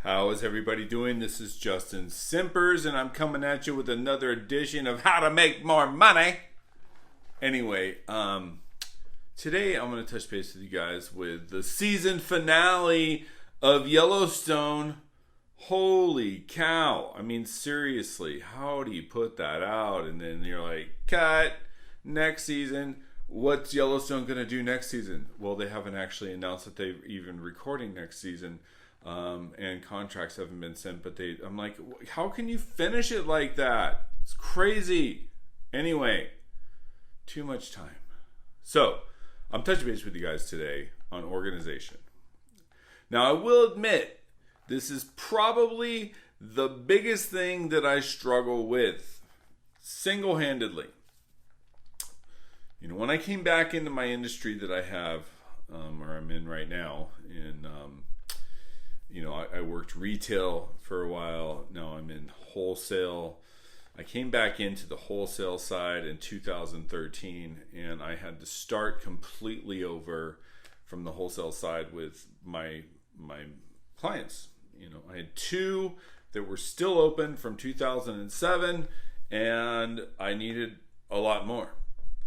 How is everybody doing? This is Justin Simpers, and I'm coming at you with another edition of How to Make More Money. Anyway, today I'm going to touch base with you guys with the season finale of Yellowstone. Holy cow. I mean, seriously, how do you put that out? And then you're like, cut, next season. What's Yellowstone going to do next season? Well, they haven't actually announced that they're even recording next season. And contracts haven't been sent, but I'm like, how can you finish it like that? It's crazy. Anyway, too much time. So, I'm touching base with you guys today on organization. Now, I will admit, this is probably the biggest thing that I struggle with, single-handedly. You know, when I came back into my industry that I have, or I'm in right now, I worked retail for a while. Now I'm in wholesale. I came back into the wholesale side in 2013, and I had to start completely over from the wholesale side with my clients. You know, I had two that were still open from 2007, and I needed a lot more.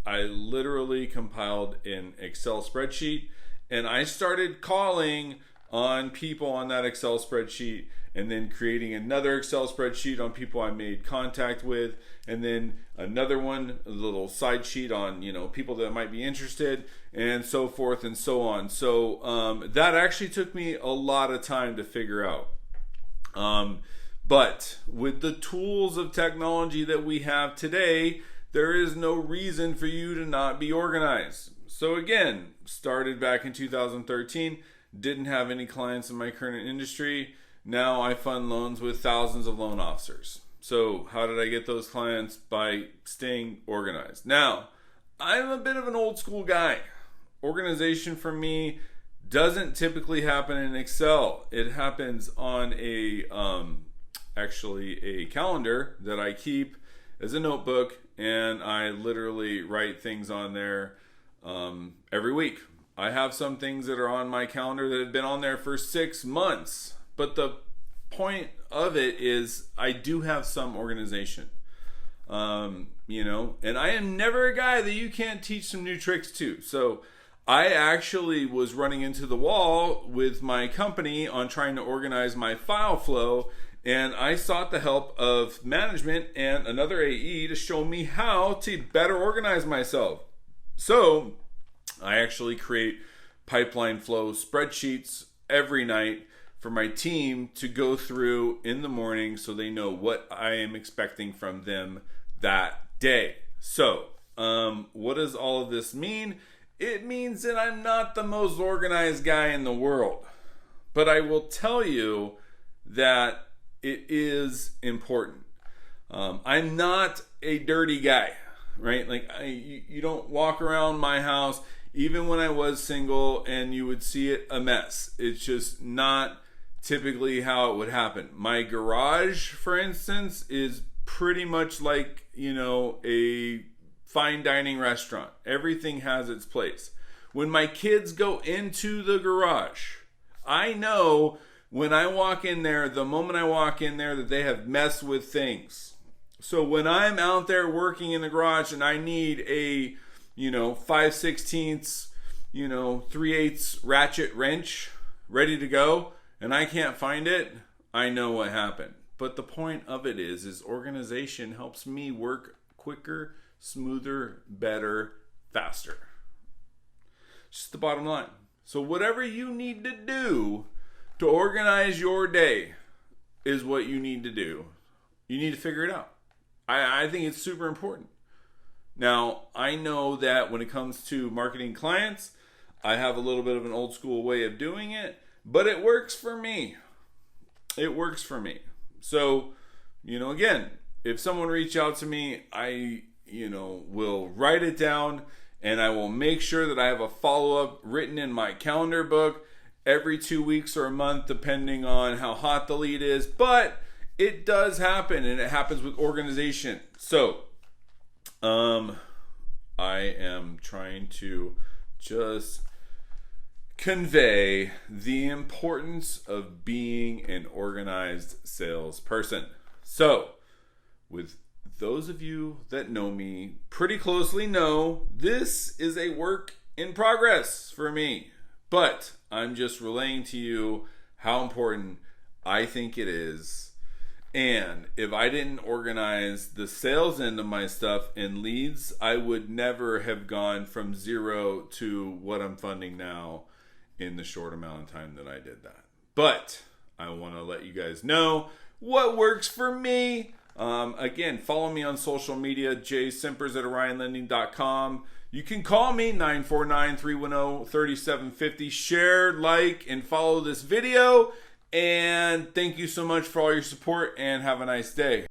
I literally compiled an Excel spreadsheet, and I started calling on people on that Excel spreadsheet, and then creating another Excel spreadsheet on people I made contact with, and then another one, a little side sheet on, people that might be interested, and so forth and so on. So that actually took me a lot of time to figure out. But with the tools of technology that we have today, there is no reason for you to not be organized. So again, started back in 2013, didn't have any clients in my current industry. Now I fund loans with thousands of loan officers. So how did I get those clients? By staying organized. Now, I'm a bit of an old school guy. Organization for me doesn't typically happen in Excel. It happens on a calendar that I keep as a notebook, and I literally write things on there every week. I have some things that are on my calendar that have been on there for 6 months. But the point of it is I do have some organization. And I am never a guy that you can't teach some new tricks to. So I actually was running into the wall with my company on trying to organize my file flow. And I sought the help of management and another AE to show me how to better organize myself. So I actually create pipeline flow spreadsheets every night for my team to go through in the morning so they know what I am expecting from them that day. So, what does all of this mean? It means that I'm not the most organized guy in the world. But I will tell you that it is important. I'm not a dirty guy, right? Like you don't walk around my house, even when I was single, and you would see it a mess. It's just not typically how it would happen. My garage, for instance, is pretty much like, a fine dining restaurant. Everything has its place. When my kids go into the garage, I know when I walk in there, the moment I walk in there, that they have messed with things. So when I'm out there working in the garage and I need a 5/16, 3/8 ratchet wrench ready to go, and I can't find it, I know what happened. But the point of it is organization helps me work quicker, smoother, better, faster. Just the bottom line. So whatever you need to do to organize your day is what you need to do. You need to figure it out. I think it's super important. Now, I know that when it comes to marketing clients, I have a little bit of an old school way of doing it, but it works for me. It works for me. So, again, if someone reaches out to me, I, will write it down, and I will make sure that I have a follow-up written in my calendar book every 2 weeks or a month, depending on how hot the lead is. But it does happen, and it happens with organization. So, I am trying to just convey the importance of being an organized salesperson. So, with those of you that know me pretty closely know this is a work in progress for me. But I'm just relaying to you how important I think it is. And if I didn't organize the sales end of my stuff and leads, I would never have gone from 0 to what I'm funding now in the short amount of time that I did that. But I want to let you guys know what works for me. Again, follow me on social media, jsimpers@orionlending.com. You can call me 949-310-3750. Share, like, and follow this video. And thank you so much for all your support, and have a nice day.